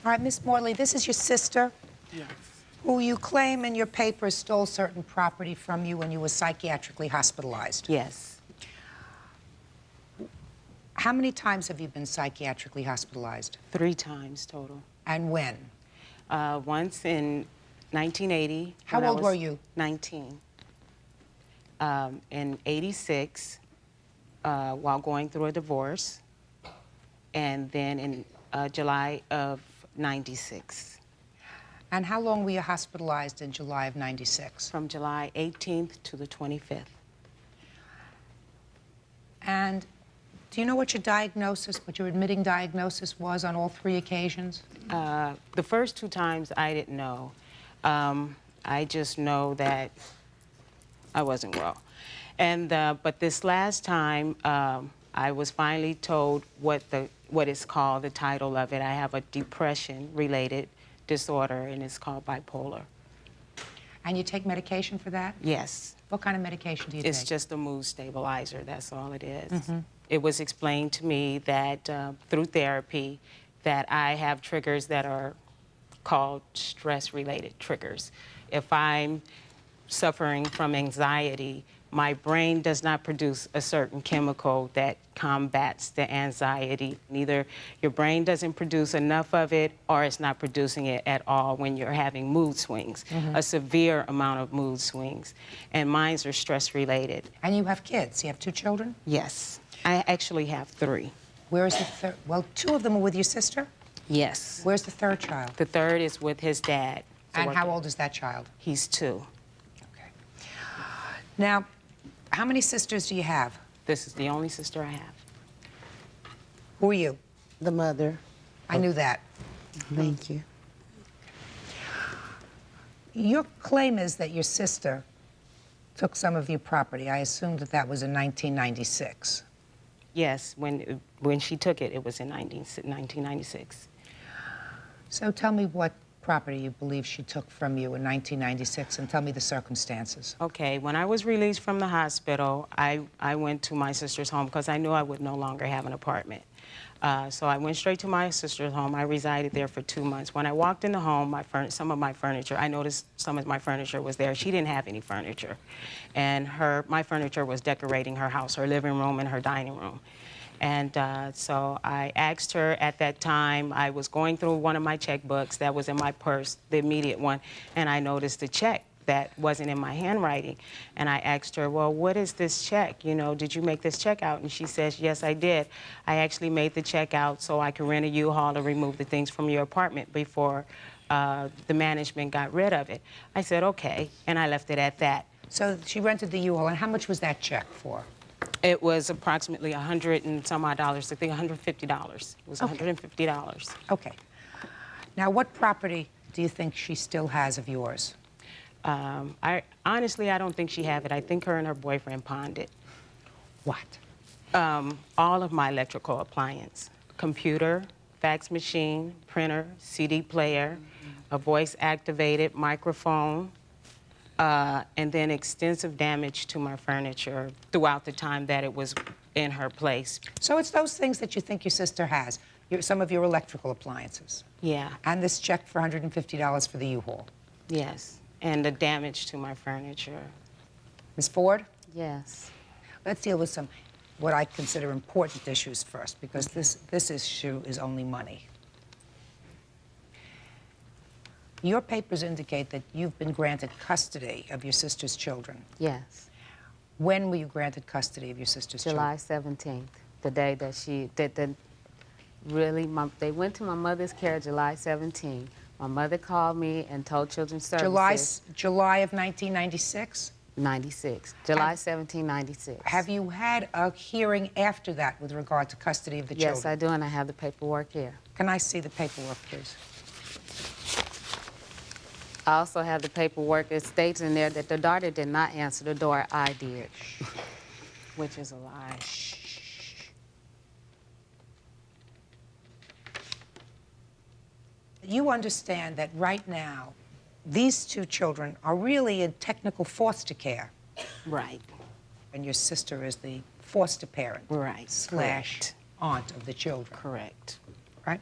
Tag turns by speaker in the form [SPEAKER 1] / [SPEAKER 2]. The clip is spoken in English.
[SPEAKER 1] All right, Miss Morley, this is your sister,
[SPEAKER 2] Yes.
[SPEAKER 1] who you claim in your papers stole certain property from you when you were psychiatrically hospitalized.
[SPEAKER 2] Yes.
[SPEAKER 1] How many times have you been psychiatrically hospitalized?
[SPEAKER 2] 3 times total.
[SPEAKER 1] And when?
[SPEAKER 2] Once in 1980.
[SPEAKER 1] How
[SPEAKER 2] when I
[SPEAKER 1] old
[SPEAKER 2] was
[SPEAKER 1] were you?
[SPEAKER 2] 19. In 86, while going through a divorce. And then in July of 96.
[SPEAKER 1] And how long were you hospitalized in July of 96?
[SPEAKER 2] From July 18th to the 25th.
[SPEAKER 1] And do you know what your diagnosis, what your admitting diagnosis was on all 3 occasions?
[SPEAKER 2] The first 2 times I didn't know. I just know that I wasn't well. And but this last time, I was finally told what is called, the title of it. I have a depression-related disorder, and it's called bipolar.
[SPEAKER 1] And you take medication for that?
[SPEAKER 2] Yes.
[SPEAKER 1] What kind of medication do you take?
[SPEAKER 2] It's just a mood stabilizer, that's all it is. It was explained to me that through therapy that I have triggers that are called stress-related triggers. If I'm suffering from anxiety, my brain does not produce a certain chemical that combats the anxiety. Neither your brain doesn't produce enough of it, or it's not producing it at all when you're having mood swings, a severe amount of mood swings. And mine are stress-related.
[SPEAKER 1] And you have kids. You have 2 children?
[SPEAKER 2] Yes. I actually have 3.
[SPEAKER 1] Where is the third? Well, 2 of them are with your sister?
[SPEAKER 2] Yes.
[SPEAKER 1] Where's the 3rd child?
[SPEAKER 2] The 3rd is with his dad.
[SPEAKER 1] And how old is that child?
[SPEAKER 2] He's 2.
[SPEAKER 1] Okay. Now, how many sisters do you have?
[SPEAKER 2] This is the only sister I have.
[SPEAKER 1] Who are you?
[SPEAKER 3] The mother.
[SPEAKER 1] I knew that.
[SPEAKER 3] Thank you.
[SPEAKER 1] Your claim is that your sister took some of your property. I assumed that that was in 1996.
[SPEAKER 2] Yes, when she took it, it was in 1996.
[SPEAKER 1] So tell me what property you believe she took from you in 1996, and tell me the circumstances.
[SPEAKER 2] Okay, when I was released from the hospital, I went to my sister's home because I knew I would no longer have an apartment. So I went straight to my sister's home. I resided there for 2 months. When I walked in the home, some of my furniture, I noticed some of my furniture was there. She didn't have any furniture. And my furniture was decorating her house, her living room and her dining room. And so I asked her at that time, I was going through one of my checkbooks that was in my purse, the immediate one, and I noticed a check that wasn't in my handwriting. And I asked her, well, what is this check? You know, did you make this check out? And she says, yes, I did. I actually made the check out so I could rent a U-Haul to remove the things from your apartment before the management got rid of it. I said, okay, and I left it at that.
[SPEAKER 1] So she rented the U-Haul, and how much was that check for?
[SPEAKER 2] It was approximately $100 and some odd dollars, I think $150. It was
[SPEAKER 1] Okay.
[SPEAKER 2] $150.
[SPEAKER 1] Okay. Now, what property do you think she still has of yours?
[SPEAKER 2] Honestly, I don't think she have it. I think her and her boyfriend pawned it.
[SPEAKER 1] What?
[SPEAKER 2] All of my electrical appliance, computer, fax machine, printer, CD player, a voice-activated microphone, and then extensive damage to my furniture throughout the time that it was in her place.
[SPEAKER 1] So it's those things that you think your sister has, some of your electrical appliances.
[SPEAKER 2] Yeah.
[SPEAKER 1] And this check for $150 for the U-Haul.
[SPEAKER 2] Yes, and the damage to my furniture.
[SPEAKER 1] Ms. Ford?
[SPEAKER 3] Yes.
[SPEAKER 1] Let's deal with some, what I consider important issues first, because this issue is only money. Your papers indicate that you've been granted custody of your sister's children.
[SPEAKER 3] Yes.
[SPEAKER 1] When were you granted custody of your sister's
[SPEAKER 3] July
[SPEAKER 1] children?
[SPEAKER 3] 17th, the day that they went to my mother's care July 17th. My mother called me and told Children's Services.
[SPEAKER 1] July of 1996?
[SPEAKER 3] 96. July 17, 96.
[SPEAKER 1] Have you had a hearing after that with regard to custody of the children?
[SPEAKER 3] Yes, I do, and I have the paperwork here.
[SPEAKER 1] Can I see the paperwork, please?
[SPEAKER 3] I also have the paperwork. It states in there that the daughter did not answer the door. I did.
[SPEAKER 2] Which is a lie.
[SPEAKER 1] You understand that right now, these 2 children are really in technical foster care.
[SPEAKER 2] Right.
[SPEAKER 1] And your sister is the foster parent.
[SPEAKER 2] Right.
[SPEAKER 1] Slash
[SPEAKER 2] Correct.
[SPEAKER 1] aunt of the children.
[SPEAKER 2] Correct.
[SPEAKER 1] Right?